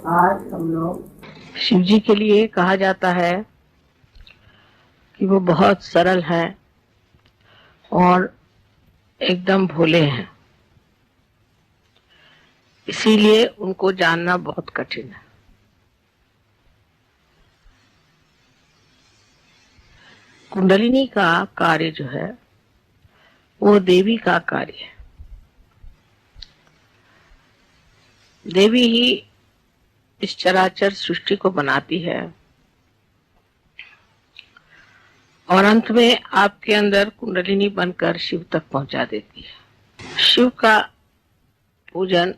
आज हम लोग शिव जी के लिए कहा जाता है कि वो बहुत सरल हैं और एकदम भोले हैं, इसीलिए उनको जानना बहुत कठिन है। कुंडलिनी का कार्य जो है वो देवी का कार्य है। देवी ही इस चराचर सृष्टि को बनाती है और अंत में आपके अंदर कुंडलिनी बनकर शिव तक पहुंचा देती है। शिव का पूजन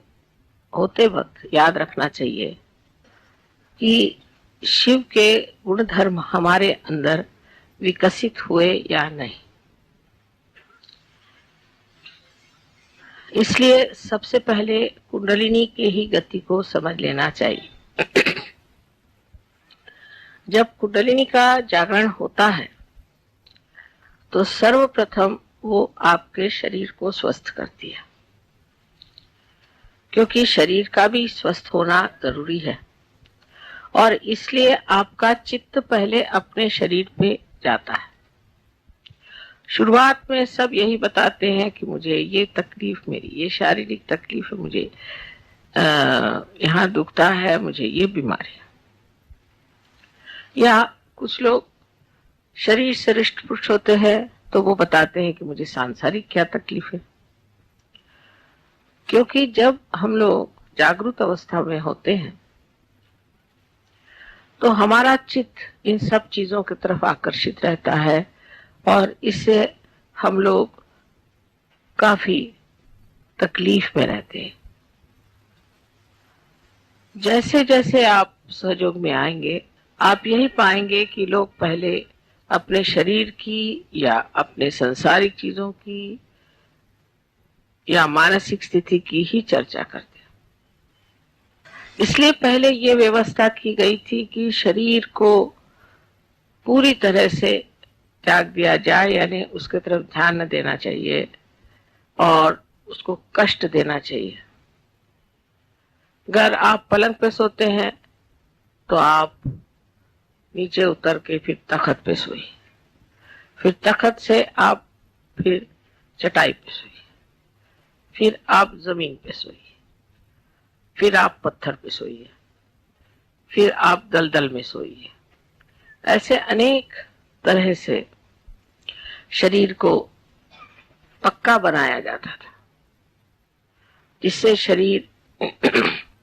होते वक्त याद रखना चाहिए कि शिव के गुण धर्म हमारे अंदर विकसित हुए या नहीं। इसलिए सबसे पहले कुंडलिनी के ही गति को समझ लेना चाहिए। जब कुंडलिनी का जागरण होता है तो सर्वप्रथम वो आपके शरीर को स्वस्थ करती है, क्योंकि शरीर का भी स्वस्थ होना जरूरी है और इसलिए आपका चित्त पहले अपने शरीर पे जाता है। शुरुआत में सब यही बताते हैं कि मुझे ये तकलीफ, मेरी ये शारीरिक तकलीफ है, मुझे यहाँ दुखता है, मुझे ये बीमारी है। या कुछ लोग शरीर से हृष्ट पुष्ट होते हैं तो वो बताते हैं कि मुझे सांसारिक क्या तकलीफ है। क्योंकि जब हम लोग जागृत अवस्था में होते हैं तो हमारा चित्त इन सब चीजों की तरफ आकर्षित रहता है और इससे हम लोग काफी तकलीफ में रहते हैं। जैसे जैसे आप सहयोग में आएंगे आप यही पाएंगे कि लोग पहले अपने शरीर की या अपने संसारिक चीजों की या मानसिक स्थिति की ही चर्चा करते हैं। इसलिए पहले ये व्यवस्था की गई थी कि शरीर को पूरी तरह से त्याग दिया जाए, यानी उसके तरफ ध्यान न देना चाहिए और उसको कष्ट देना चाहिए। अगर आप पलंग पे सोते हैं तो आप नीचे उतर के फिर तख्त पे सोइए, फिर तख्त से आप फिर चटाई पे सोइए, फिर आप जमीन पे सोइए, फिर आप पत्थर पे सोइए, फिर आप दलदल में सोइए। ऐसे अनेक तरह से शरीर को पक्का बनाया जाता था जिससे शरीर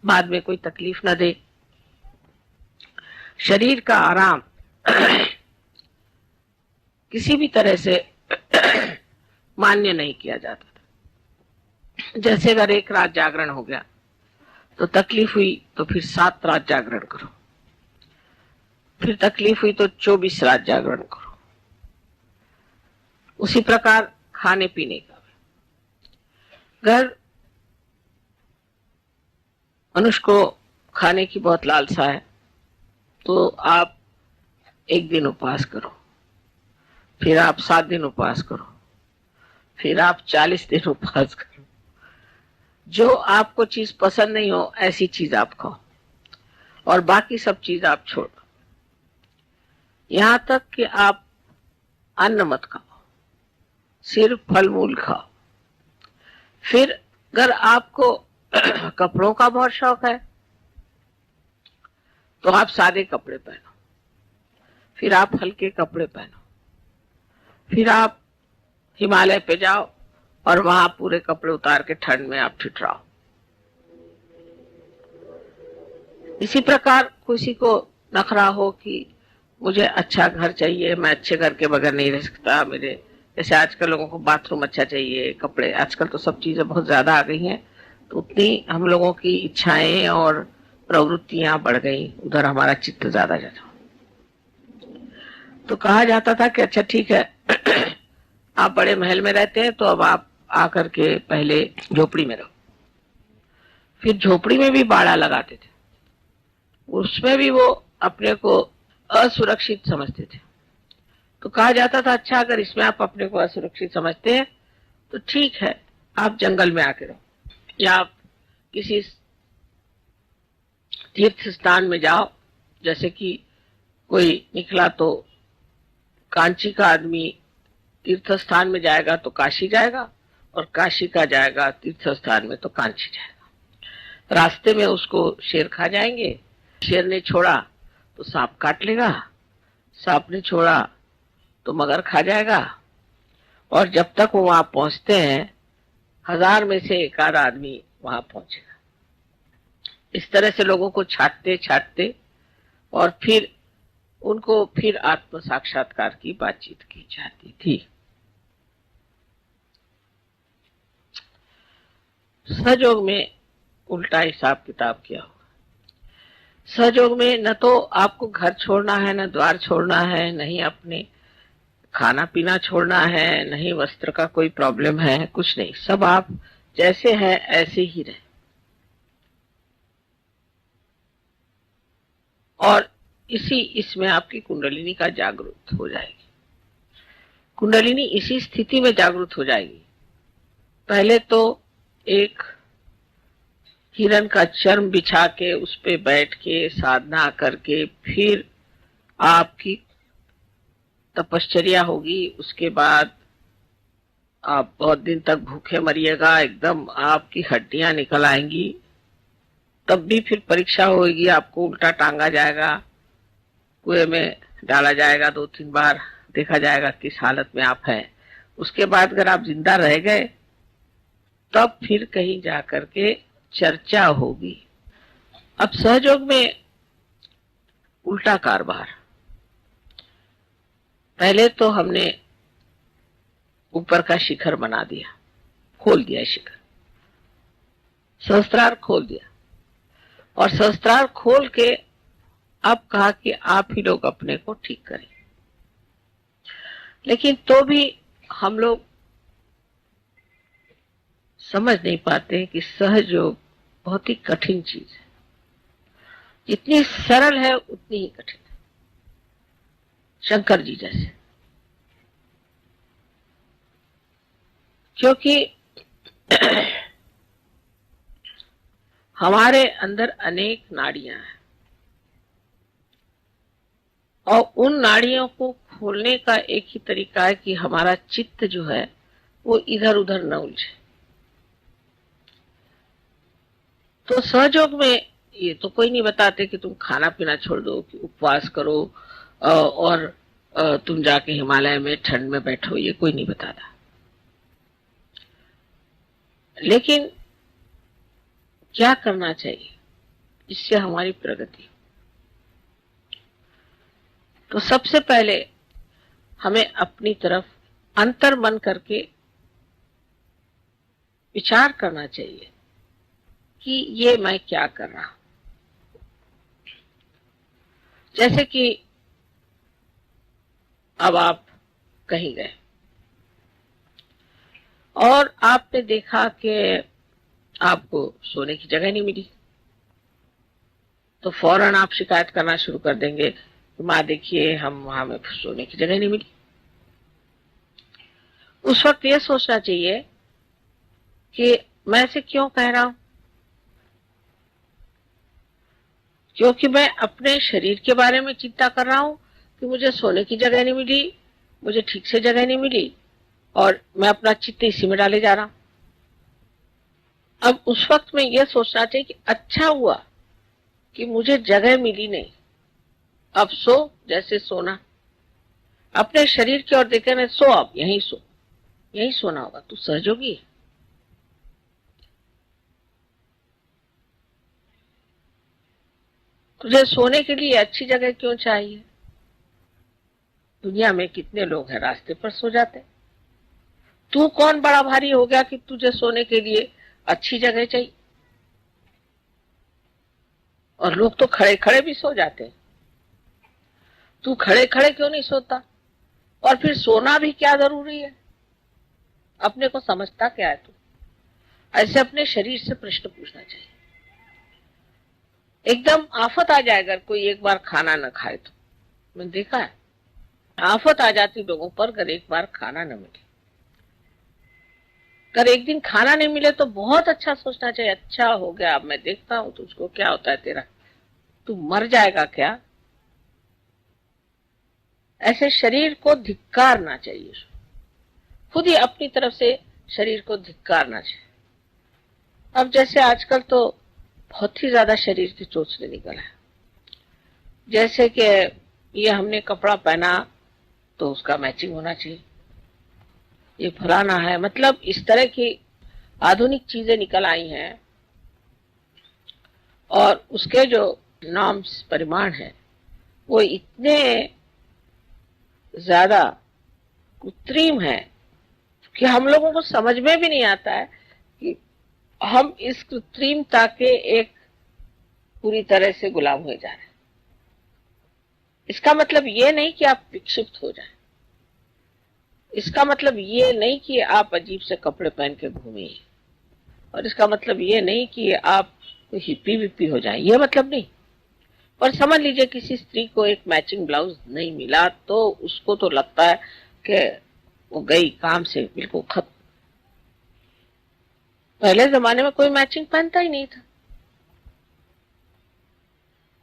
बाद में कोई तकलीफ न दे। शरीर का आराम किसी भी तरह से मान्य नहीं किया जाता था। जैसे अगर एक रात जागरण हो गया तो तकलीफ हुई तो फिर 7 रात जागरण करो, फिर तकलीफ हुई तो 24 रात जागरण करो। उसी प्रकार खाने पीने का भी, अगर मनुष्य को खाने की बहुत लालसा है तो आप 1 दिन उपवास करो, फिर आप 7 दिन उपवास करो, फिर आप 40 दिन उपवास करो। जो आपको चीज पसंद नहीं हो ऐसी चीज आप खाओ और बाकी सब चीज आप छोड़ो। यहां तक कि आप अन्न मत खाओ, सिर्फ फल मूल खाओ। फिर अगर आपको कपड़ों का बहुत शौक है तो आप सादे कपड़े पहनो, फिर आप हल्के कपड़े पहनो, फिर आप हिमालय पे जाओ और वहां पूरे कपड़े उतार के ठंड में आप ठिठराओ। इसी प्रकार किसी को नखरा हो कि मुझे अच्छा घर चाहिए, मैं अच्छे घर के बगैर नहीं रह सकता, मेरे जैसे आजकल लोगों को बाथरूम अच्छा चाहिए, कपड़े, आजकल तो सब चीजें बहुत ज्यादा आ गई हैं तो उतनी हम लोगों की इच्छाएं और प्रवृत्तियां बढ़ गई, उधर हमारा चित्त ज्यादा जाता। तो कहा जाता था कि अच्छा ठीक है आप बड़े महल में रहते हैं तो अब आप आकर के पहले झोपड़ी में रहो। फिर झोपड़ी में भी बाड़ा लगाते थे, उसमें भी वो अपने को असुरक्षित समझते थे। तो कहा जाता था अच्छा अगर इसमें आप अपने को असुरक्षित समझते हैं तो ठीक है, आप जंगल में आके रहो या आप किसी तीर्थ स्थान में जाओ, जैसे कि कोई निकला तो कांची का आदमी तीर्थ स्थान में जाएगा तो काशी जाएगा, और काशी का जाएगा तीर्थ स्थान में तो कांची जाएगा। रास्ते में उसको शेर खा जाएंगे, शेर ने छोड़ा तो सांप काट लेगा, सांप ने छोड़ा तो मगर खा जाएगा, और जब तक वो वहां पहुंचते हैं 1000 में से एक आध आदमी वहां पहुंचेगा। इस तरह से लोगों को छाटते छाटते और फिर उनको फिर आत्म साक्षात्कार की बातचीत की जाती थी। सहयोग में उल्टा हिसाब किताब किया हुआ। सहयोग में न तो आपको घर छोड़ना है, न द्वार छोड़ना है, नहीं अपने खाना पीना छोड़ना है, नहीं वस्त्र का कोई प्रॉब्लम है, कुछ नहीं, सब आप जैसे हैं ऐसे ही रहे। और इसमें आपकी कुंडलिनी का जागृत हो जाएगी। कुंडलिनी इसी स्थिति में जागृत हो जाएगी। पहले तो एक हिरण का चर्म बिछा के उस पे बैठ के साधना करके फिर आपकी तपश्चर्या होगी। उसके बाद आप बहुत दिन तक भूखे मरिएगा, एकदम आपकी हड्डियां निकल आएंगी। तब भी फिर परीक्षा होगी, आपको उल्टा टांगा जाएगा, कुएं में डाला जाएगा, 2-3 बार देखा जाएगा किस हालत में आप हैं। उसके बाद अगर आप जिंदा रह गए तब फिर कहीं जाकर के चर्चा होगी। अब सहयोग में उल्टा कारभार। पहले तो हमने ऊपर का शिखर बना दिया, खोल दिया शिखर, सहस्त्रार खोल दिया, और सहस्त्रार खोल के अब कहा कि आप ही लोग अपने को ठीक करें। लेकिन तो भी हम लोग समझ नहीं पाते कि सहयोग बहुत ही कठिन चीज है। जितनी सरल है उतनी ही कठिन है। शंकर जी जैसे, क्योंकि हमारे अंदर अनेक नाड़ियां हैं, और उन नाड़ियों को खोलने का एक ही तरीका है कि हमारा चित्त जो है वो इधर उधर न उलझे। तो सहयोग में ये तो कोई नहीं बताते कि तुम खाना पीना छोड़ दो, कि उपवास करो और तुम जाके हिमालय में ठंड में बैठो, ये कोई नहीं बताता। लेकिन क्या करना चाहिए इससे हमारी प्रगति? तो सबसे पहले हमें अपनी तरफ अंतर्मन करके विचार करना चाहिए कि ये मैं क्या कर रहा हूं। जैसे कि अब आप कहीं गए और आपने देखा कि आपको सोने की जगह नहीं मिली, तो फौरन आप शिकायत करना शुरू कर देंगे, माँ देखिए हमें सोने की जगह नहीं मिली। उस वक्त ये सोचना चाहिए कि मैं ऐसे क्यों कह रहा हूं, क्योंकि मैं अपने शरीर के बारे में चिंता कर रहा हूं कि मुझे सोने की जगह नहीं मिली, मुझे ठीक से जगह नहीं मिली, और मैं अपना चित्त इसी में डाले जा रहा हूं। अब उस वक्त में यह सोचना चाहिए कि अच्छा हुआ कि मुझे जगह मिली नहीं, अब सो जैसे सोना। अपने शरीर की ओर देखे ना, सो, अब यहीं सो, यहीं सोना होगा, तू सहयोगी है। तुझे सोने के लिए अच्छी जगह क्यों चाहिए? दुनिया में कितने लोग हैं रास्ते पर सो जाते। तू कौन बड़ा भारी हो गया कि तुझे सोने के लिए अच्छी जगह चाहिए? और लोग तो खड़े खड़े भी सो जाते हैं, तू खड़े खड़े क्यों नहीं सोता? और फिर सोना भी क्या जरूरी है? अपने को समझता क्या है तू? ऐसे अपने शरीर से प्रश्न पूछना चाहिए। एकदम आफत आ जाए अगर कोई एक बार खाना न खाए तो। मैंने देखा है, आफत आ जाती लोगों पर अगर एक बार खाना न मिले। अगर एक दिन खाना नहीं मिले तो बहुत अच्छा सोचना चाहिए, अच्छा हो गया, अब मैं देखता हूं तुझको क्या होता है तेरा। तू मर जाएगा क्या, ऐसे शरीर को धिक्कारना चाहिए। खुद ही अपनी तरफ से शरीर को धिक्कारना चाहिए। अब जैसे आजकल तो बहुत ही ज्यादा शरीर के चोचले निकल है, जैसे कि ये हमने कपड़ा पहना तो उसका मैचिंग होना चाहिए, ये फलाना है, मतलब इस तरह की आधुनिक चीजें निकल आई हैं और उसके जो नॉर्म्स परिमाण है वो इतने ज्यादा कृत्रिम है कि हम लोगों को समझ में भी नहीं आता है कि हम इस कृत्रिमता के एक पूरी तरह से गुलाम हो जा रहे हैं। इसका मतलब ये नहीं कि आप विक्षिप्त हो जाएं, इसका मतलब ये नहीं कि आप अजीब से कपड़े पहन के घूमिए, और इसका मतलब ये नहीं कि आप हिप्पी विप्पी हो जाए, ये मतलब नहीं। पर समझ लीजिए किसी स्त्री को एक मैचिंग ब्लाउज नहीं मिला तो उसको तो लगता है कि वो गई काम से बिल्कुल खत्म। पहले जमाने में कोई मैचिंग पहनता ही नहीं था।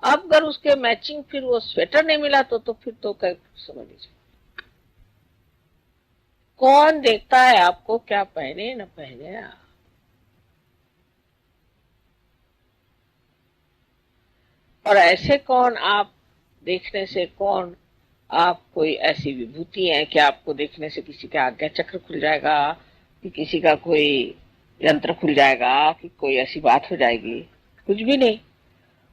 अब अगर उसके मैचिंग फिर वो स्वेटर नहीं मिला तो फिर तो समझ लीजिए कौन देखता है आपको क्या पहने न पहने। और ऐसे कौन आप देखने से कौन आप कोई ऐसी विभूति है कि आपको देखने से किसी का आज्ञा चक्र खुल जाएगा, कि किसी का कोई यंत्र खुल जाएगा, कि कोई ऐसी बात हो जाएगी, कुछ भी नहीं।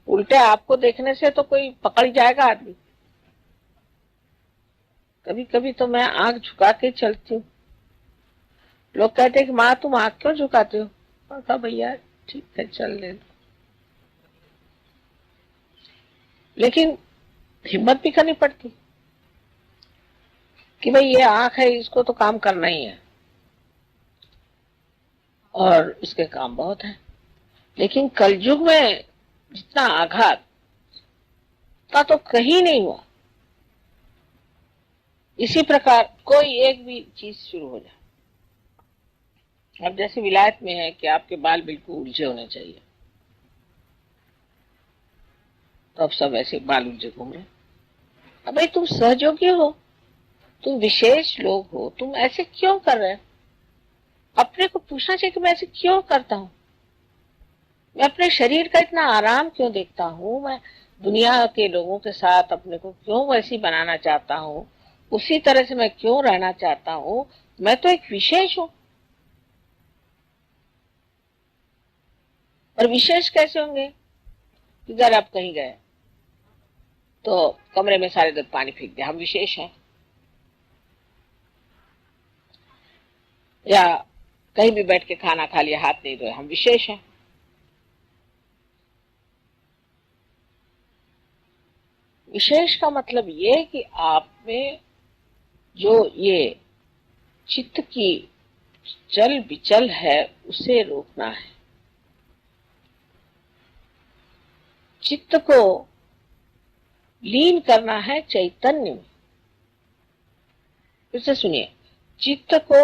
उल्टे आपको देखने से तो कोई पकड़ जाएगा आदमी। कभी कभी तो मैं आंख झुका के चलती हूँ, लोग कहते हैं कि माँ तुम आंख क्यों झुकाते हो, कहा भैया ठीक है चल ले। लेकिन हिम्मत भी करनी पड़ती कि भाई ये आंख है, इसको तो काम करना ही है और इसके काम बहुत है। लेकिन कलयुग में जितना आघात का तो कहीं नहीं हुआ। इसी प्रकार कोई एक भी चीज शुरू हो जाए, अब जैसे विलायत में है कि आपके बाल बिल्कुल उलझे होने चाहिए, तो अब सब ऐसे बाल उलझे घूम रहे। अब भाई तुम सहयोगी हो, तुम विशेष लोग हो, तुम ऐसे क्यों कर रहे हो? अपने को पूछना चाहिए कि मैं ऐसे क्यों करता हूं, मैं अपने शरीर का इतना आराम क्यों देखता हूं, मैं दुनिया के लोगों के साथ अपने को क्यों वैसी बनाना चाहता हूं, उसी तरह से मैं क्यों रहना चाहता हूं। मैं तो एक विशेष हूं। और विशेष कैसे होंगे कि अगर आप कहीं गए तो कमरे में सारे लोग पानी फेंक दिया, हम विशेष हैं। या कहीं भी बैठ के खाना खा लिया, हाथ नहीं धोए, हम विशेष हैं। विशेष का मतलब ये कि आप में जो ये चित्त की चल विचल है उसे रोकना है। चित्त को लीन करना है चैतन्य में। फिर से सुनिए, चित्त को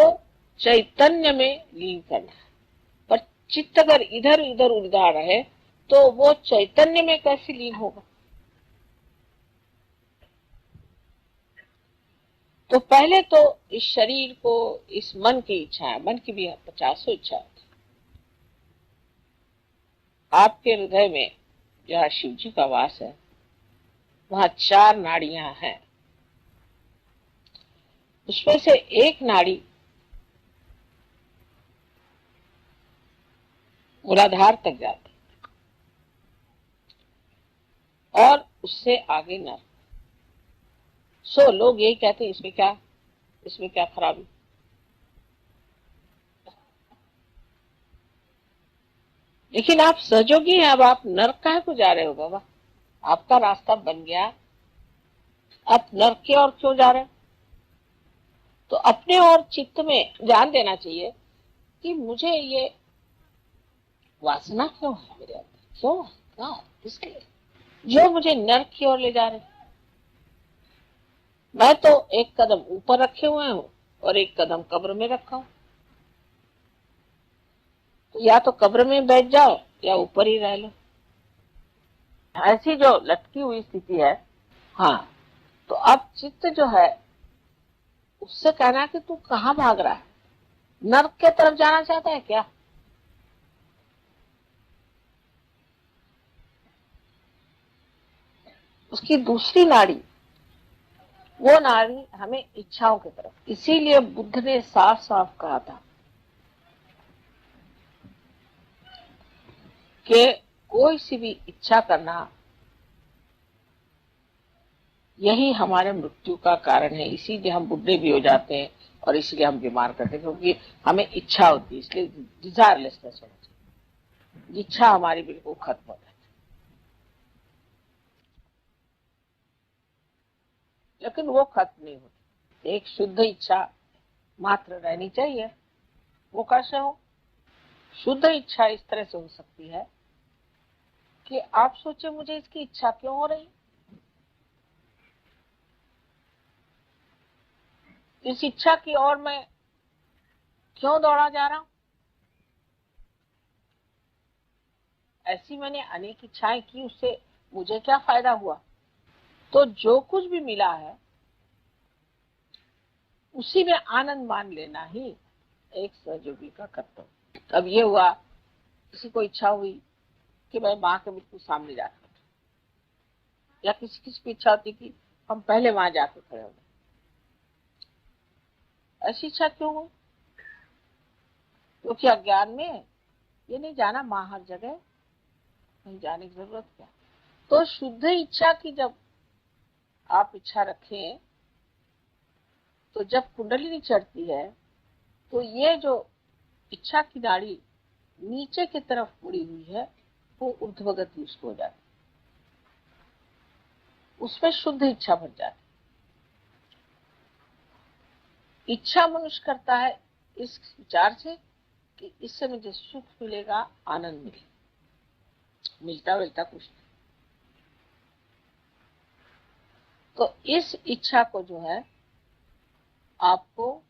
चैतन्य में लीन करना है। पर चित्त अगर इधर उधर उड़ा रहे तो वो चैतन्य में कैसे लीन होगा? तो पहले तो इस शरीर को, इस मन की इच्छा है, मन की भी 50 इच्छा होती। आपके हृदय में जहाँ शिव जी का वास है वहां 4 नाड़ियां हैं, उसमें से एक नाड़ी मूलाधार तक जाती और उससे आगे नर। सो लोग यही कहते हैं इसमें क्या खराबी। लेकिन आप सहयोगी हैं, अब आप नर्क काहे को जा रहे हो बाबा? आपका रास्ता बन गया, आप नर्क की ओर क्यों जा रहे हो? तो अपने और चित्त में ध्यान देना चाहिए कि मुझे ये वासना क्यों है मेरे अंदर, क्यों है, क्या है, किसलिए जो मुझे नर्क की ओर ले जा रहे हैं। मैं तो एक कदम ऊपर रखे हुए हूं और एक कदम कब्र में रखा हूं। तो या तो कब्र में बैठ जाओ या ऊपर ही रह लो। ऐसी जो लटकी हुई स्थिति है, हाँ, तो अब चित्त जो है उससे कहना है कि तू कहाँ भाग रहा है, नर्क के तरफ जाना चाहता है क्या? उसकी दूसरी नाड़ी, वो नाड़ी हमें इच्छाओं की तरफ, इसीलिए बुद्ध ने साफ साफ कहा था कि कोई सी भी इच्छा करना यही हमारे मृत्यु का कारण है। इसीलिए हम बुढ़े भी हो जाते हैं और इसलिए हम बीमार करते हैं, क्योंकि हमें इच्छा होती है, इसलिए डिजायरलेसनेस होना चाहिए, इच्छा हमारी बिल्कुल खत्म हो जाती है। लेकिन वो खत्म नहीं होती, एक शुद्ध इच्छा मात्र रहनी चाहिए। वो कैसे हो? शुद्ध इच्छा इस तरह से हो सकती है कि आप सोचे मुझे इसकी इच्छा क्यों हो रही, इस इच्छा की ओर मैं क्यों दौड़ा जा रहा हूं, ऐसी मैंने अनेक इच्छाएं की, उससे मुझे क्या फायदा हुआ। तो जो कुछ भी मिला है उसी में आनंद मान लेना ही एक सहयोगी का कर्तव्य। अब ये हुआ, किसी को इच्छा हुई कि मैं माँ के बिल्कुल सामने जाकर, या किसी किसी की इच्छा होती कि हम पहले वहां जाकर खड़े हो गए, ऐसी इच्छा क्यों हुई? क्योंकि अज्ञान में ये नहीं जाना माँ हर जगह, कहीं जाने की जरूरत क्या। तो शुद्ध इच्छा की जब आप इच्छा रखें, तो जब कुंडलिनी चढ़ती है तो ये जो इच्छा की नाड़ी नीचे की तरफ मुड़ी हुई है वो ऊर्ध्वगति उसको हो जाती, उसमें शुद्ध इच्छा भर जाती। इच्छा मनुष्य करता है इस विचार से कि इससे मुझे सुख मिलेगा, आनंद मिलेगा, मिलता मिलता कुछ नहीं। तो इस इच्छा को जो है आपको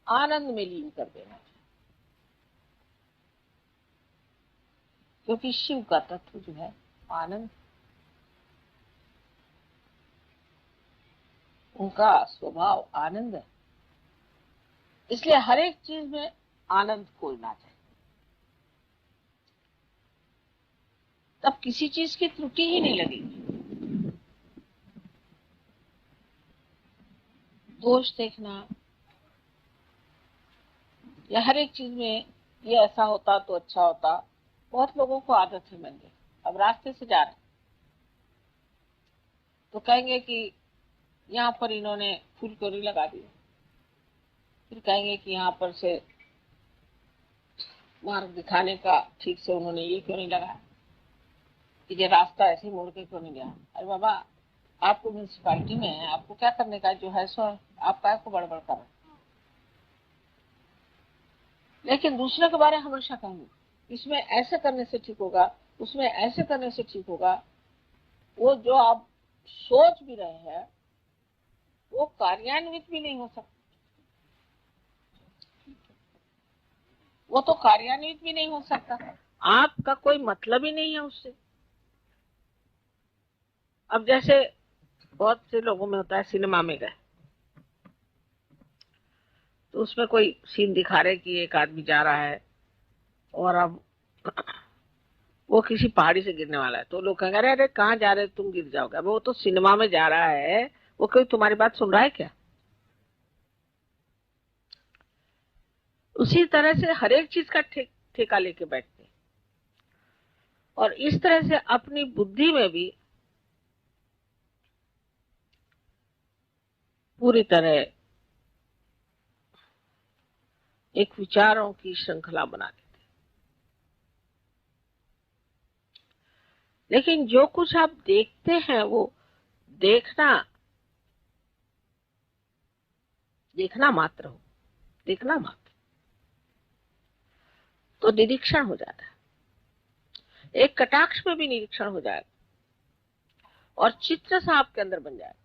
आनंद में लीन कर देना चाहिए, क्योंकि शिव का तत्व जो है आनंद, उनका स्वभाव आनंद है। इसलिए हर एक चीज में आनंद खोजना चाहिए, तब किसी चीज की त्रुटि ही नहीं लगेगी। दोष देखना या हर एक चीज में ये ऐसा होता तो अच्छा होता, बहुत लोगों को आदत है। मैंने अब रास्ते से जा रहे तो कहेंगे कि यहाँ पर इन्होंने फूल क्यों नहीं लगा दिया, फिर कहेंगे कि यहाँ पर से मार्ग दिखाने का ठीक से उन्होंने ये क्यों नहीं लगाया, ये रास्ता ऐसे ही मोड़ के क्यों नहीं गया। अरे बाबा, आपको म्यूनसिपालिटी में है, आपको क्या करने का, जो है सो है, आप काय को बड़बड़ कर रहे। लेकिन दूसरे के बारे में हमेशा कहेंगे इसमें ऐसे करने से ठीक होगा, उसमें ऐसे करने से ठीक होगा। वो जो आप सोच भी रहे हैं वो कार्यान्वित भी नहीं हो सकता, वो तो कार्यान्वित भी नहीं हो सकता, आपका कोई मतलब ही नहीं है उससे। अब जैसे बहुत से लोगों में होता है, सिनेमा में गए तो उसमें कोई सीन दिखा रहे कि एक आदमी जा रहा है और अब वो किसी पहाड़ी से गिरने वाला है, तो लोग कहेंगे अरे अरे कहाँ जा रहे तुम, गिर जाओगे। अब वो तो सिनेमा में जा रहा है, वो कोई तुम्हारी बात सुन रहा है क्या? उसी तरह से हर एक चीज का ठेका लेके बैठते हैं, और इस तरह से अपनी बुद्धि में भी पूरी तरह एक विचारों की श्रृंखला बना देते हैं। लेकिन जो कुछ आप देखते हैं वो देखना देखना मात्र हो, देखना मात्र, तो निरीक्षण हो जाता है, एक कटाक्ष में भी निरीक्षण हो जाएगा और चित्र सा आपके अंदर बन जाएगा।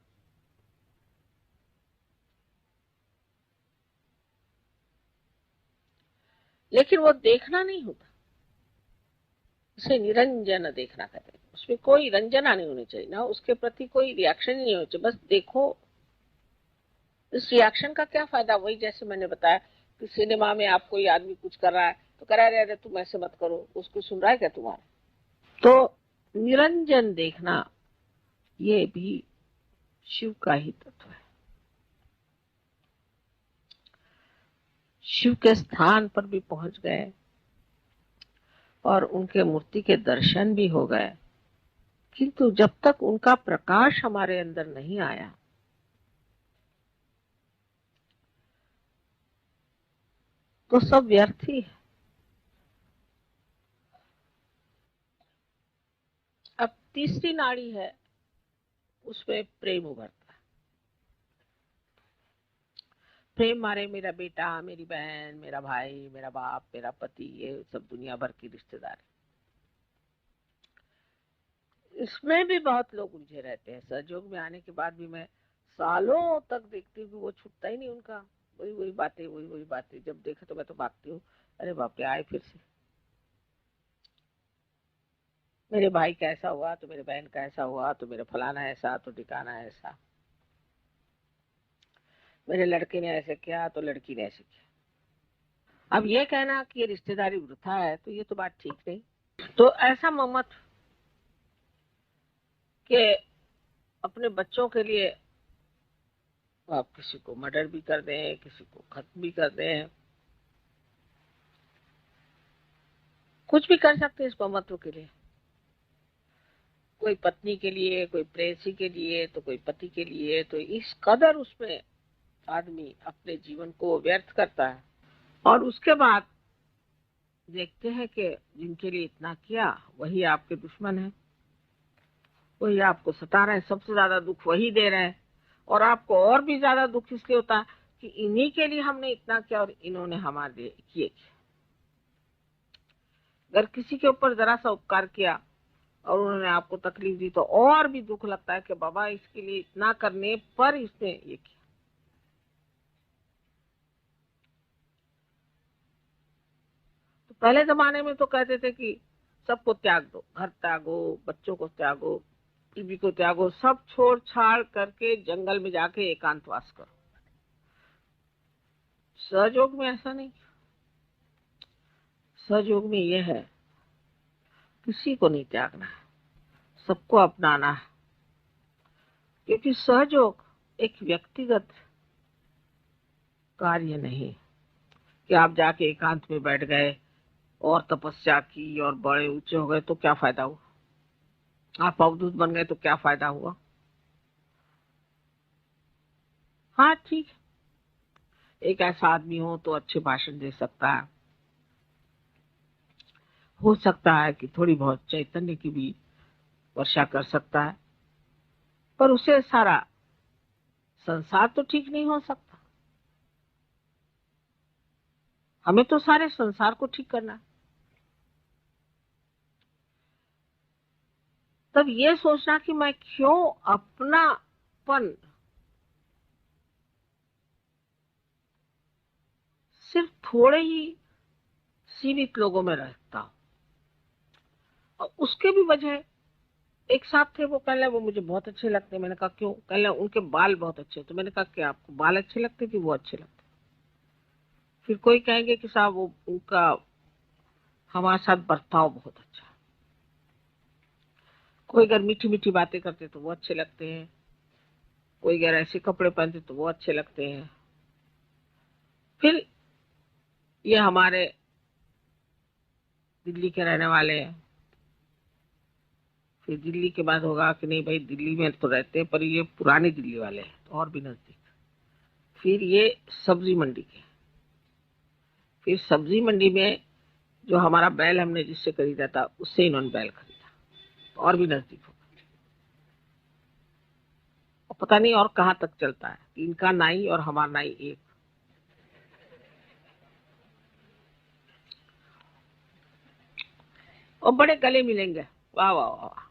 लेकिन वो देखना नहीं होता, इसे निरंजन देखना कहते हैं। उसमें कोई रंजना नहीं होनी चाहिए, ना उसके प्रति कोई रिएक्शन ही नहीं होना चाहिए। बस देखो इस रिएक्शन का क्या फायदा। वही जैसे मैंने बताया कि सिनेमा में आप कोई आदमी कुछ कर रहा है तो कह रहा है तुम ऐसे मत करो, उसको सुन रहा है क्या तुम्हारा? तो निरंजन देखना ये भी शिव का ही तत्व है। शिव के स्थान पर भी पहुंच गए और उनके मूर्ति के दर्शन भी हो गए, किंतु जब तक उनका प्रकाश हमारे अंदर नहीं आया तो सब व्यर्थ ही है। अब तीसरी नाड़ी है, उसमें प्रेम उभरता है। प्रेम मारे मेरा बेटा, मेरी बहन, मेरा भाई, मेरा बाप, मेरा पति, ये सब दुनिया भर की रिश्तेदार। इसमें भी बहुत लोग उलझे रहते हैं। सहयोग में आने के बाद भी मैं सालों तक देखती हूँ कि वो छूटता ही नहीं उनका। वही वही बातें, वही वही बातें। जब देखा तो मैं तो भागती हूँ, अरे बाप रे आए फिर से। मेरे भाई का ऐसा हुआ तो मेरे बहन का ऐसा हुआ तो मेरा फलाना ऐसा तो ठिकाना ऐसा, मेरे लड़के ने ऐसे किया तो लड़की ने ऐसे किया। अब ये कहना कि ये रिश्तेदारी वृथा है तो ये तो बात ठीक नहीं। तो ऐसा मत कि अपने बच्चों के लिए आप किसी को मर्डर भी कर दें, किसी को खत्म भी कर दें, कुछ भी कर सकते हैं इस ममत्व के लिए। कोई पत्नी के लिए, कोई प्रेयसी के लिए, तो कोई पति के लिए। तो इस कदर उसमें आदमी अपने जीवन को व्यर्थ करता है और उसके बाद देखते हैं कि जिनके लिए इतना किया वही आपके दुश्मन है, वही आपको सता रहे हैं, सबसे ज्यादा दुख वही दे रहे हैं। और आपको और भी ज्यादा दुख इसलिए होता है कि इन्हीं के लिए हमने इतना किया और इन्होंने हमारे लिए किए। अगर किसी के ऊपर जरा सा उपकार किया और उन्होंने आपको तकलीफ दी तो और भी दुख लगता है कि बाबा इसके लिए इतना करने पर इसने ये किया। तो पहले जमाने में तो कहते थे कि सबको त्याग दो, घर त्यागो, बच्चों को त्यागो, बीवी को त्यागो, सब छोड़ छाड़ करके जंगल में जाके एकांतवास करो। सहयोग में ऐसा नहीं। सहयोग में यह है किसी को नहीं त्यागना है, सबको अपनाना है। क्योंकि सहयोग एक व्यक्तिगत कार्य नहीं कि आप जाके एकांत में बैठ गए और तपस्या की और बड़े ऊंचे हो गए तो क्या फायदा हुआ, आप अवधूत बन गए तो क्या फायदा हुआ। हाँ ठीक, एक ऐसा आदमी हो तो अच्छे भाषण दे सकता है, हो सकता है कि थोड़ी बहुत चैतन्य की भी वर्षा कर सकता है, पर उसे सारा संसार तो ठीक नहीं हो सकता। हमें तो सारे संसार को ठीक करना है। तब ये सोचना कि मैं क्यों अपनापन सिर्फ थोड़े ही सीमित लोगों में रखता हूं। और उसके भी वजह, एक साहब थे वो कह रहे वो मुझे बहुत अच्छे लगते। मैंने कहा क्यों? कह रहे उनके बाल बहुत अच्छे। तो मैंने कहा कि आपको बाल अच्छे लगते कि वो अच्छे लगते? फिर कोई कहेंगे कि साहब वो उनका हमारे साथ बर्ताव बहुत अच्छा। कोई अगर मीठी मीठी बातें करते तो वो अच्छे लगते हैं, कोई अगर ऐसे कपड़े पहनते तो वो अच्छे लगते हैं। फिर ये हमारे दिल्ली के रहने वाले हैं, फिर दिल्ली के बाद होगा कि नहीं भाई दिल्ली में तो रहते हैं पर ये पुरानी दिल्ली वाले हैं तो और भी नजदीक। फिर ये सब्जी मंडी के, फिर सब्जी मंडी में जो हमारा बैल हमने जिससे खरीदा था उससे इन्होंने बैल खरीदा तो और भी नजदीक होगा। और पता नहीं और कहाँ तक चलता है, इनका नाई और हमारा नाई एक। और बड़े गले मिलेंगे, वाह वाह वाह वाह।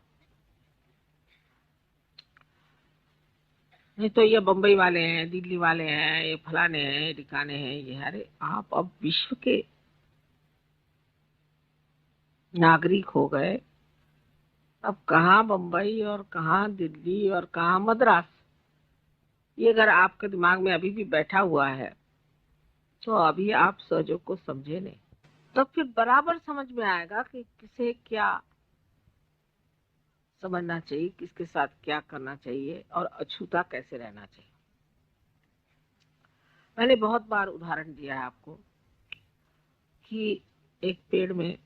नहीं तो ये बम्बई वाले हैं, दिल्ली वाले हैं, ये फलाने हैं, ठिकाने हैं, ये। अरे आप अब विश्व के नागरिक हो गए, अब कहाँ बम्बई और कहाँ दिल्ली और कहाँ मद्रास, ये अगर आपके दिमाग में अभी भी बैठा हुआ है तो अभी आप सहयोग को समझे नहीं। तो फिर बराबर समझ में आएगा कि किसे क्या समझना चाहिए, किसके साथ क्या करना चाहिए और अछूता कैसे रहना चाहिए। मैंने बहुत बार उदाहरण दिया है आपको कि एक पेड़ में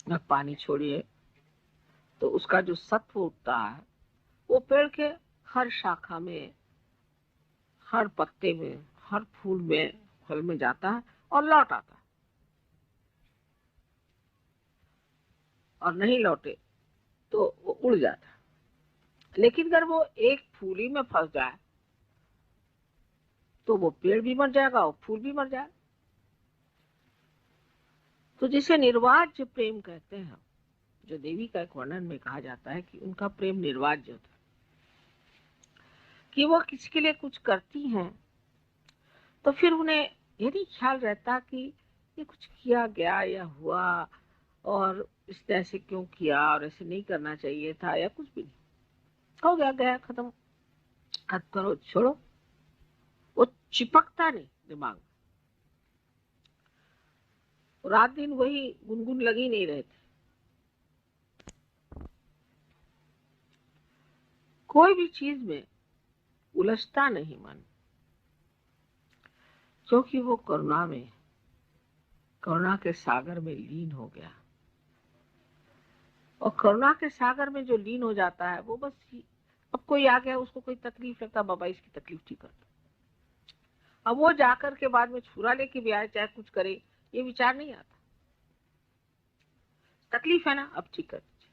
आप पानी छोड़िए तो उसका जो सत्व उठता है वो पेड़ के हर शाखा में, हर पत्ते में, हर फूल में, फल में जाता है और लौट आता है। और नहीं लौटे तो वो उड़ जाता है। लेकिन अगर वो एक फूल ही में फंस जाए तो वो पेड़ भी मर जाएगा और फूल भी मर जाएगा। तो जिसे निर्वाज्य प्रेम कहते हैं, जो देवी का एक वर्णन में कहा जाता है कि उनका प्रेम निर्वाज्य होता है, कि वो किसी के लिए कुछ करती हैं तो फिर उन्हें ये नहीं ख्याल रहता कि ये कुछ किया गया या हुआ और इसने ऐसे क्यों किया और ऐसे नहीं करना चाहिए था या कुछ भी नहीं, हो गया गया खत्म, हद करो छोड़ो। वो चिपकता नहीं दिमाग में, रात दिन वही गुनगुन लगी नहीं रहती। कोई भी चीज में उलझता नहीं मन, क्योंकि वो करुणा के सागर में लीन हो गया। और करुणा के सागर में जो लीन हो जाता है वो बस अब कोई आ गया उसको कोई तकलीफ लगता, बाबा इसकी तकलीफ ठीक कर दो। अब वो जाकर के बाद में छुरा लेके भी आए चाहे कुछ करे, ये विचार नहीं आता। तकलीफ है ना, अब ठीक कर दीजिए,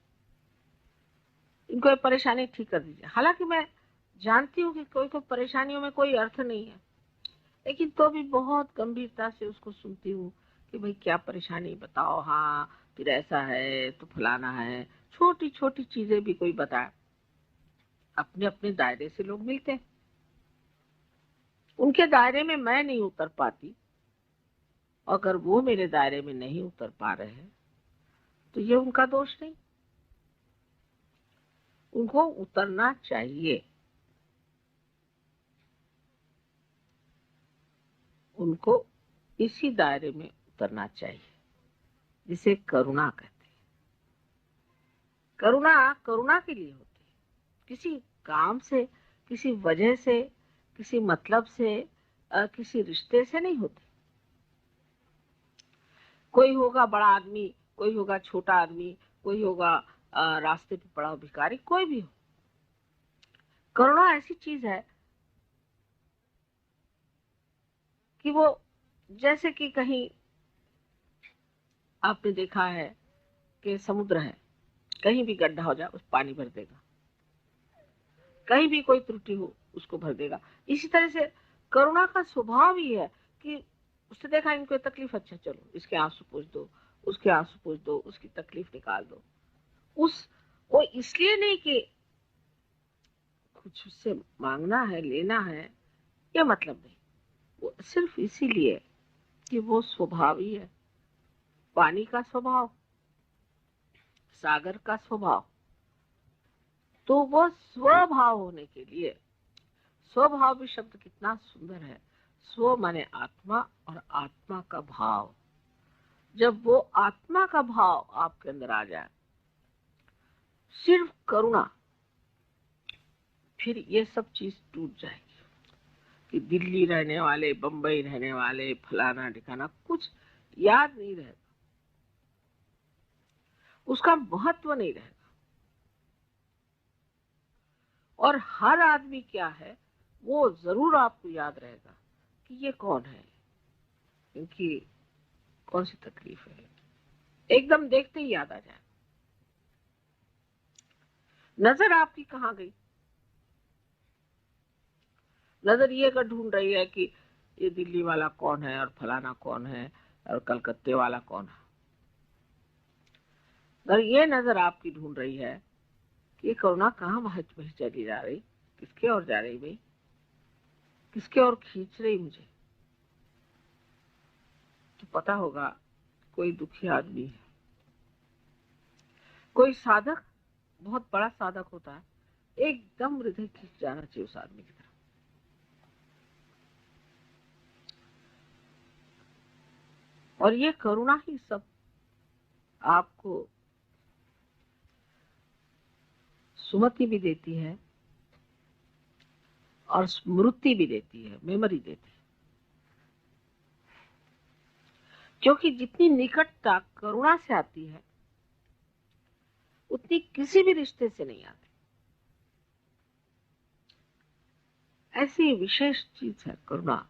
इनको परेशानी ठीक कर दीजिए। हालांकि मैं जानती हूँ कि कोई कोई परेशानियों में कोई अर्थ नहीं है, लेकिन तो भी बहुत गंभीरता से उसको सुनती हूँ कि भाई क्या परेशानी बताओ, हाँ फिर ऐसा है तो फलाना है। छोटी छोटी चीजें भी कोई बताए। अपने अपने दायरे से लोग मिलते हैं, उनके दायरे में मैं नहीं उतर पाती, अगर वो मेरे दायरे में नहीं उतर पा रहे हैं तो ये उनका दोष नहीं, उनको उतरना चाहिए। उनको इसी दायरे में उतरना चाहिए जिसे करुणा कहते हैं। करुणा करुणा के लिए होती है, किसी काम से, किसी वजह से, किसी मतलब से, किसी रिश्ते से नहीं होती। कोई होगा बड़ा आदमी, कोई होगा छोटा आदमी, कोई होगा रास्ते पे पड़ा भिखारी, कोई भी हो, करुणा ऐसी चीज है कि वो जैसे कि कहीं आपने देखा है कि समुद्र है, कहीं भी गड्ढा हो जाए उस पानी भर देगा, कहीं भी कोई त्रुटि हो उसको भर देगा। इसी तरह से करुणा का स्वभाव ही है कि उसने देखा इनको तकलीफ, अच्छा चलो इसके आंसू पोंछ दो, उसके आंसू पोंछ दो, उसकी तकलीफ निकाल दो। उस वो इसलिए नहीं कि कुछ उससे मांगना है लेना है, ये मतलब नहीं, वो सिर्फ इसीलिए कि वो स्वभाव ही है। पानी का स्वभाव, सागर का स्वभाव, तो वो स्वभाव होने के लिए, स्वभाव भी शब्द कितना सुंदर है। स्व माने आत्मा और आत्मा का भाव, जब वो आत्मा का भाव आपके अंदर आ जाए, सिर्फ करुणा, फिर ये सब चीज टूट जाएगी कि दिल्ली रहने वाले, बंबई रहने वाले, फलाना ठिकाना कुछ याद नहीं रहेगा, उसका महत्व नहीं रहेगा। और हर आदमी क्या है वो जरूर आपको याद रहेगा कि ये कौन है, इनकी कौन सी तकलीफ है, एकदम देखते ही याद आ जाए। नजर आपकी कहाँ गई? नजर ये कर ढूंढ रही है कि ये दिल्ली वाला कौन है और फलाना कौन है और कलकत्ते वाला कौन है। अगर ये नजर आपकी ढूंढ रही है कि ये करुणा कहाँ वहीं चली जा रही, किसके और जा रही भाई, किसके और खींच रही मुझे, तो पता होगा कोई दुखी आदमी है। कोई साधक, बहुत बड़ा साधक होता है, एकदम हृदय खिंच जाना चाहिए उस आदमी की तरफ। और ये करुणा ही सब आपको सुमति भी देती है और स्मृति भी देती है, मेमोरी देती है। क्योंकि जितनी निकटता करुणा से आती है उतनी किसी भी रिश्ते से नहीं आती। ऐसी विशेष चीज है करुणा।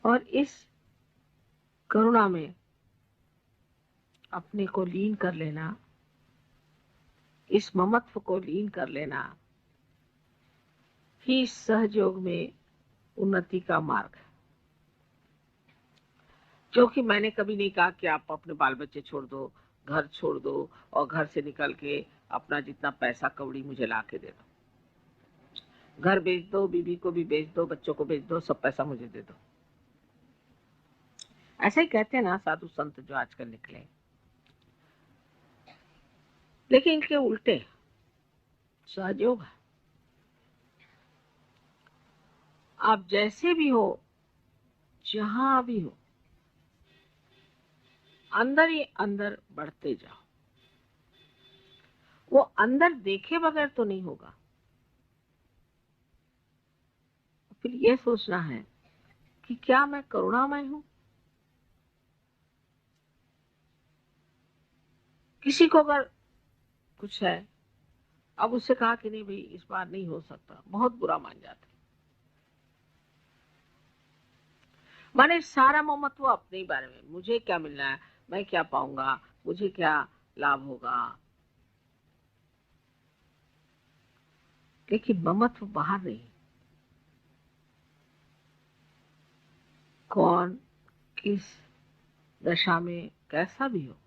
और इस करुणा में अपने को लीन कर लेना, इस ममत्व को लीन कर लेना ही सहयोग में उन्नति का मार्ग है। क्योंकि मैंने कभी नहीं कहा कि आप अपने बाल बच्चे छोड़ दो, घर छोड़ दो और घर से निकल के अपना जितना पैसा कौड़ी मुझे ला के दे दो। घर बेच दो, बीवी को भी बेच दो, बच्चों को बेच दो, सब पैसा मुझे दे दो। ऐसे ही कहते हैं ना साधु संत जो आजकल निकले। लेकिन इनके उल्टे सहयोग है। आप जैसे भी हो, जहां भी हो, अंदर ही अंदर बढ़ते जाओ। वो अंदर देखे बगैर तो नहीं होगा। फिर ये सोचना है कि क्या मैं करुणामय हूं। किसी को अगर कुछ है, अब उससे कहा कि नहीं भाई इस बार नहीं हो सकता, बहुत बुरा मान जाते। माने सारा ममत्व अपने ही बारे में, मुझे क्या मिलना है, मैं क्या पाऊंगा, मुझे क्या लाभ होगा। लेकिन ममत्व बाहर नहीं। कौन किस दशा में कैसा भी हो,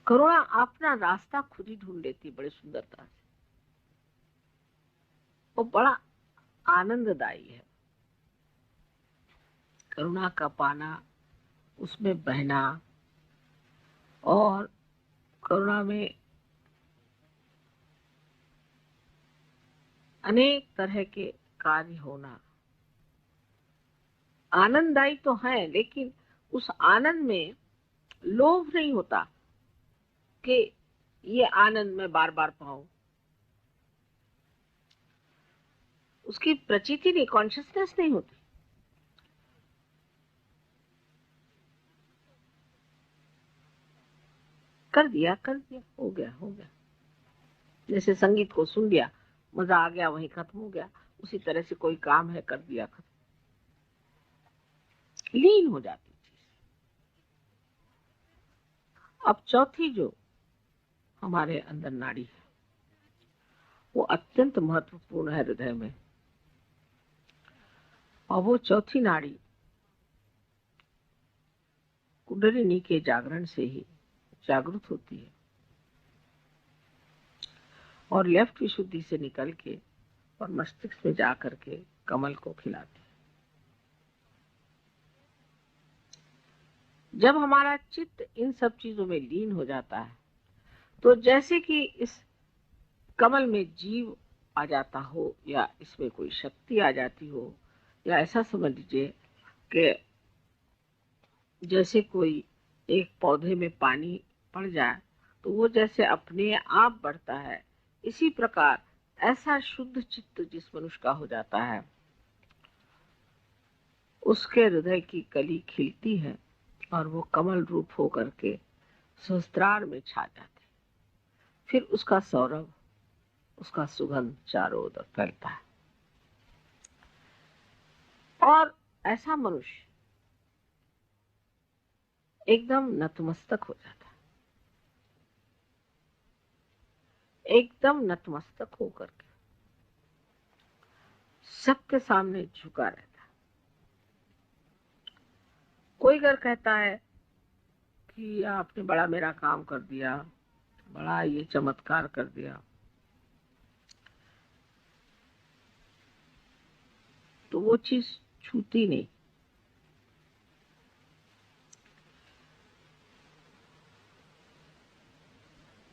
करुणा अपना रास्ता खुद ही ढूंढ लेती बड़ी सुंदरता से। वो बड़ा आनंददायी है। करुणा का पाना, उसमें बहना और करुणा में अनेक तरह के कार्य होना आनंददायी तो है। लेकिन उस आनंद में लोभ नहीं होता कि ये आनंद मैं बार बार पाऊं। उसकी प्रचिति नहीं, कॉन्शियसनेस नहीं होती। कर दिया हो गया हो गया। जैसे संगीत को सुन लिया, मजा आ गया, वहीं खत्म हो गया। उसी तरह से कोई काम है, कर दिया, खत्म, लीन हो जाती चीज। अब चौथी जो हमारे अंदर नाड़ी है वो अत्यंत महत्वपूर्ण है हृदय में। और वो चौथी नाड़ी कुंडलिनी के जागरण से ही जागृत होती है और लेफ्ट विशुद्धि से निकल के और मस्तिष्क में जाकर के कमल को खिलाती है। जब हमारा चित्त इन सब चीजों में लीन हो जाता है तो जैसे कि इस कमल में जीव आ जाता हो या इसमें कोई शक्ति आ जाती हो, या ऐसा समझ लीजिए कि जैसे कोई एक पौधे में पानी पड़ जाए तो वो जैसे अपने आप बढ़ता है, इसी प्रकार ऐसा शुद्ध चित्त जिस मनुष्य का हो जाता है उसके हृदय की कली खिलती है और वो कमल रूप होकर के सहस्त्रार में छा जाती। फिर उसका सौरभ, उसका सुगंध चारों ओर फैलता है और ऐसा मनुष्य एकदम नतमस्तक हो जाता है, एकदम नतमस्तक होकर के सबके सामने झुका रहता है। कोई अगर कहता है कि आपने बड़ा मेरा काम कर दिया, बड़ा ये चमत्कार कर दिया, तो वो चीज छूती नहीं।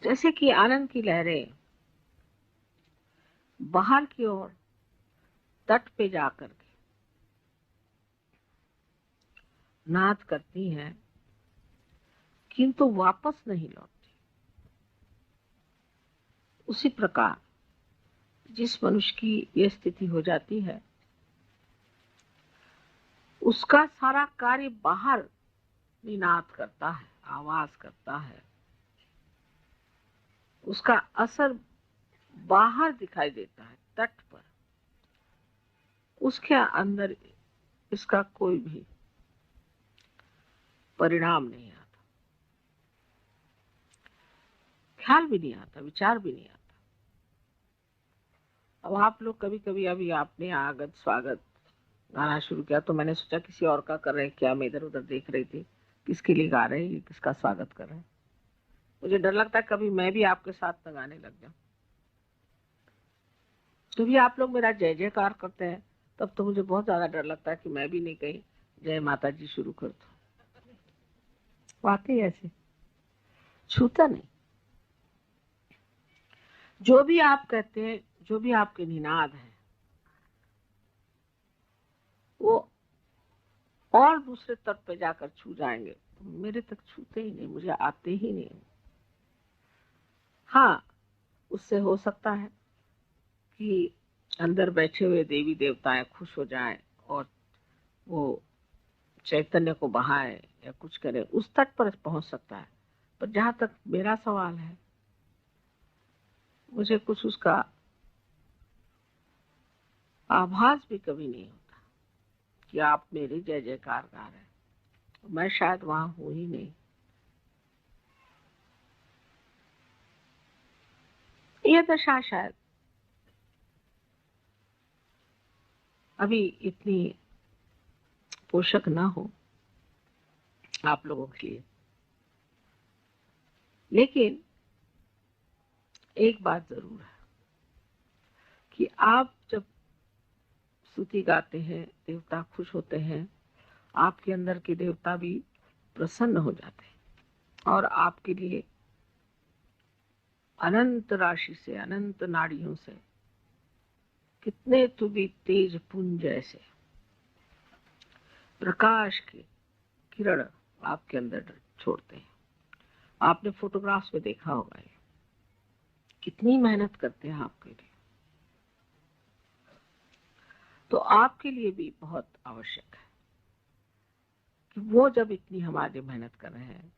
जैसे कि आनंद की लहरें बाहर की ओर तट पे जाकर के नाद करती हैं, किंतु वापस नहीं लौटती। उसी प्रकार जिस मनुष्य की यह स्थिति हो जाती है, उसका सारा कार्य बाहर निनाद करता है, आवाज करता है, उसका असर बाहर दिखाई देता है तट पर। उसके अंदर इसका कोई भी परिणाम नहीं आता, ख्याल भी नहीं आता, विचार भी नहीं आता। अब आप लोग कभी कभी, अभी आपने आगत स्वागत गाना शुरू किया तो मैंने सोचा किसी और का कर रहे हैं क्या, मैं इधर उधर देख रही थी किसके लिए गा रहे हैं, किसका स्वागत कर रहे हैं। मुझे डर लगता है कभी मैं भी आपके साथ न गाने लग जाऊं। कभी आप लोग मेरा जय जयकार करते हैं तब तो मुझे बहुत ज्यादा डर लगता है कि मैं भी नहीं कहीं जय माता जी शुरू कर दूं। वाकई ऐसे छूता नहीं। जो भी आप कहते हैं, जो भी आपके निनाद है, वो और दूसरे तट पे जाकर छू जाएंगे, मेरे तक छूते ही नहीं, मुझे आते ही नहीं। हाँ, उससे हो सकता है कि अंदर बैठे हुए देवी देवताएं खुश हो जाएं और वो चैतन्य को बहाए या कुछ करे, उस तक पर पहुंच सकता है। पर जहां तक मेरा सवाल है, मुझे कुछ उसका आभास भी कभी नहीं होता कि आप मेरे जय जयकार गा रहे हैं। मैं शायद वहां हूं ही नहीं। यह दशा शायद अभी इतनी पोषक ना हो आप लोगों के लिए। लेकिन एक बात जरूर है कि आप जब स्तुति गाते हैं, देवता खुश होते हैं, आपके अंदर के देवता भी प्रसन्न हो जाते हैं और आपके लिए अनंत राशि से, अनंत नाड़ियों से कितने तो भी तेज पुंज ऐसे प्रकाश के किरण आपके अंदर छोड़ते हैं। आपने फोटोग्राफ्स में देखा होगा, ये कितनी मेहनत करते हैं आपके लिए। तो आपके लिए भी बहुत आवश्यक है कि वो जब इतनी हमारी मेहनत कर रहे हैं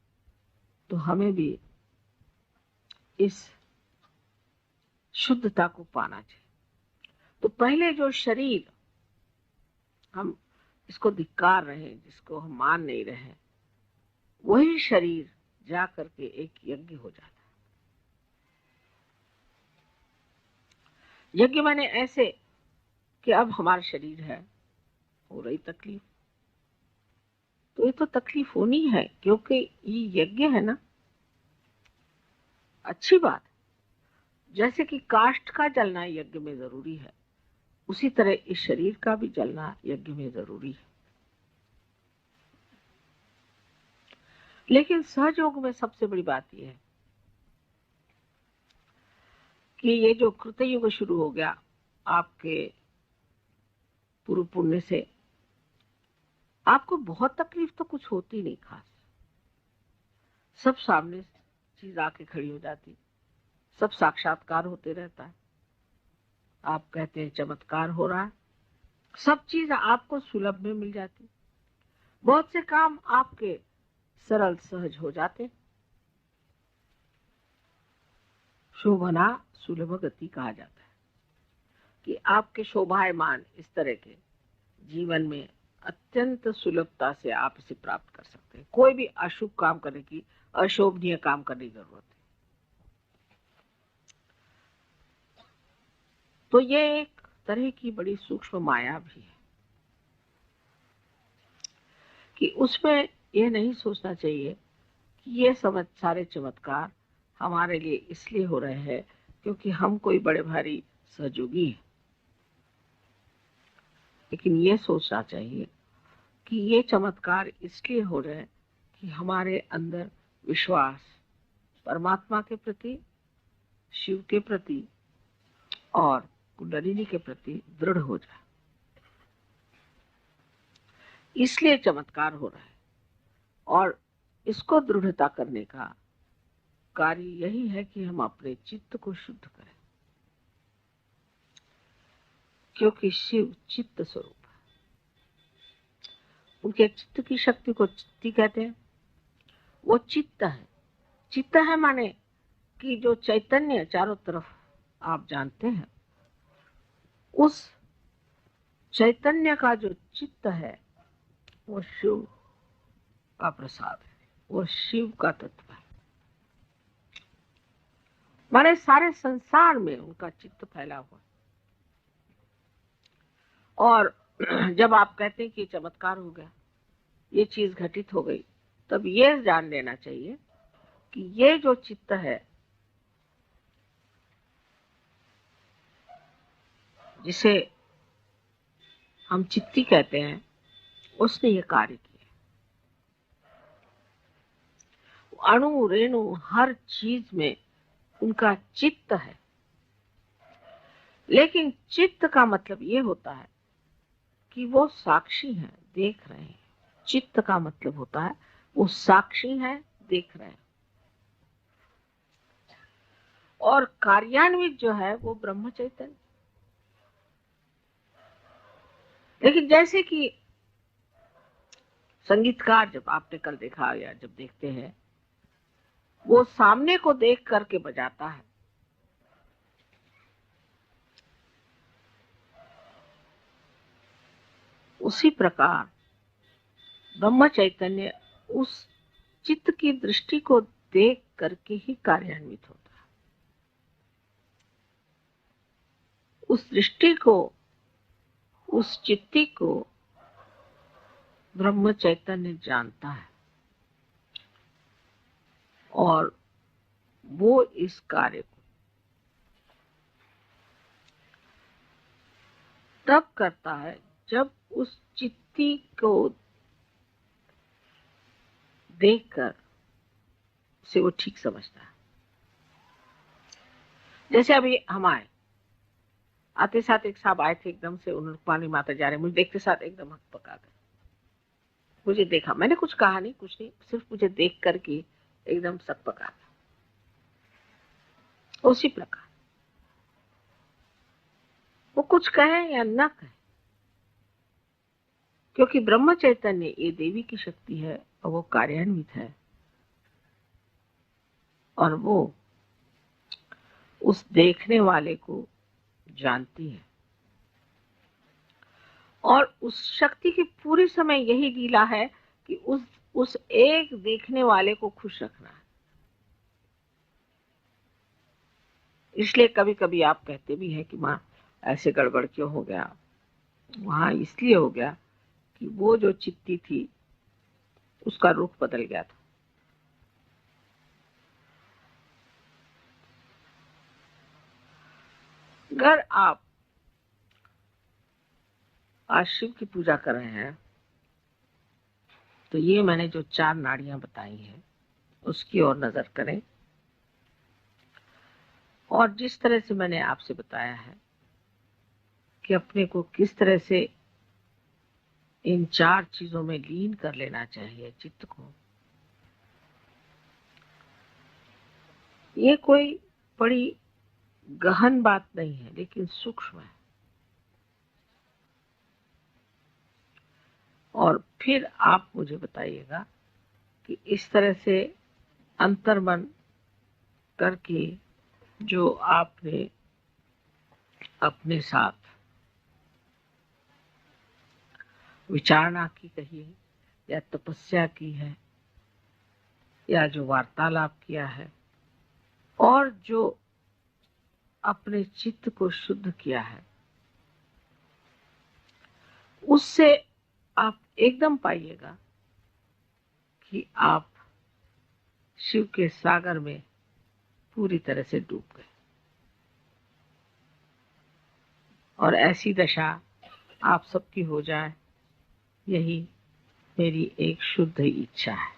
तो हमें भी इस शुद्धता को पाना चाहिए। तो पहले जो शरीर हम इसको धिक्कार रहे हैं, जिसको हम मान नहीं रहे हैं, वही शरीर जा करके एक यज्ञ हो जाता है। यज्ञ माने ऐसे कि अब हमारा शरीर है, हो रही तकलीफ, तो ये तो तकलीफ होनी है क्योंकि ये यज्ञ है ना। अच्छी बात, जैसे कि काष्ठ का जलना यज्ञ में जरूरी है, उसी तरह इस शरीर का भी जलना यज्ञ में जरूरी है। लेकिन सहयोग में सबसे बड़ी बात यह है कि ये जो कृतयुग शुरू हो गया आपके पूर्व पुण्य से, आपको बहुत तकलीफ तो कुछ होती नहीं खास, सब सामने चीज आके खड़ी हो जाती, सब साक्षात्कार होते रहता है। आप कहते हैं चमत्कार हो रहा है, सब चीज आपको सुलभ में मिल जाती, बहुत से काम आपके सरल सहज हो जाते। शोभना सुलभ गति कहा जाता है कि आपके शोभायमान इस तरह के जीवन में अत्यंत सुलभता से आप इसे प्राप्त कर सकते हैं। कोई भी अशुभ काम करने की, अशोभनीय काम करने की जरूरत है। तो ये एक तरह की बड़ी सूक्ष्म माया भी है कि उसमें यह नहीं सोचना चाहिए कि ये समझ सारे चमत्कार हमारे लिए इसलिए हो रहे हैं क्योंकि हम कोई बड़े भारी सहयोगी हैं। लेकिन ये सोचना चाहिए कि ये चमत्कार इसलिए हो रहे हैं कि हमारे अंदर विश्वास परमात्मा के प्रति, शिव के प्रति और कुंडलिनी के प्रति दृढ़ हो जाए। इसलिए चमत्कार हो रहा है और इसको दृढ़ता करने का कार्य यही है कि हम अपने चित्त को शुद्ध करें, क्योंकि शिव चित्त स्वरूप है। उनके चित्त की शक्ति को चित्ती कहते हैं। वो चित्त है। चित्त है माने कि जो चैतन्य चारों तरफ आप जानते हैं, उस चैतन्य का जो चित्त है वो शिव का प्रसाद है, वो शिव का तत्व है। माने सारे संसार में उनका चित्त फैला हुआ है। और जब आप कहते हैं कि चमत्कार हो गया, ये चीज घटित हो गई, तब ये जान लेना चाहिए कि ये जो चित्त है, जिसे हम चित्ती कहते हैं, उसने ये कार्य किया। अणु रेणु हर चीज में उनका चित्त है। लेकिन चित्त का मतलब ये होता है कि वो साक्षी है, देख रहे हैं। चित्त का मतलब होता है वो साक्षी है, देख रहे हैं। और कार्यान्वित जो है वो ब्रह्म चैतन्य। लेकिन जैसे कि संगीतकार, जब आपने कल देखा या जब देखते हैं, वो सामने को देख करके बजाता है। उसी प्रकार ब्रह्म चैतन्य उस चित्त की दृष्टि को देख करके ही कार्यान्वित होता है। उस दृष्टि को, उस चित्ती को ब्रह्म चैतन्य जानता है और वो इस कार्य को तब करता है जब उस चित्ती को देखकर उसे वो ठीक समझता है। जैसे अभी हम आते साथ एक साहब आए थे, एकदम से उन्होंने पानी माता जा रहे, मुझे देखते साथ एकदम हक पका गए। मुझे देखा, मैंने कुछ कहा नहीं, कुछ नहीं, सिर्फ मुझे देख करके एकदम सक पका गया। उसी प्रकार वो कुछ कहे या न कहे, क्योंकि ब्रह्म चैतन्य ये देवी की शक्ति है और वो कार्यान्वित है और वो उस देखने वाले को जानती है। और उस शक्ति की पूरी समय यही लीला है कि उस एक देखने वाले को खुश रखना है। इसलिए कभी कभी आप कहते भी हैं कि माँ ऐसे गड़बड़ क्यों हो गया। वहां इसलिए हो गया कि वो जो चित्ती थी उसका रुख बदल गया था। अगर आप आज शिव की पूजा कर रहे हैं तो ये मैंने जो 4 नाड़ियां बताई हैं उसकी ओर नजर करें। और जिस तरह से मैंने आपसे बताया है कि अपने को किस तरह से इन 4 चीजों में लीन कर लेना चाहिए चित्त को, ये कोई बड़ी गहन बात नहीं है, लेकिन सूक्ष्म है। और फिर आप मुझे बताइएगा कि इस तरह से अंतर्मन करके जो आपने अपने साथ विचारणा की कही है, या तपस्या की है, या जो वार्तालाप किया है, और जो अपने चित्त को शुद्ध किया है, उससे आप एकदम पाइएगा कि आप शिव के सागर में पूरी तरह से डूब गए। और ऐसी दशा आप सबकी हो जाए, यही मेरी एक शुद्ध इच्छा है।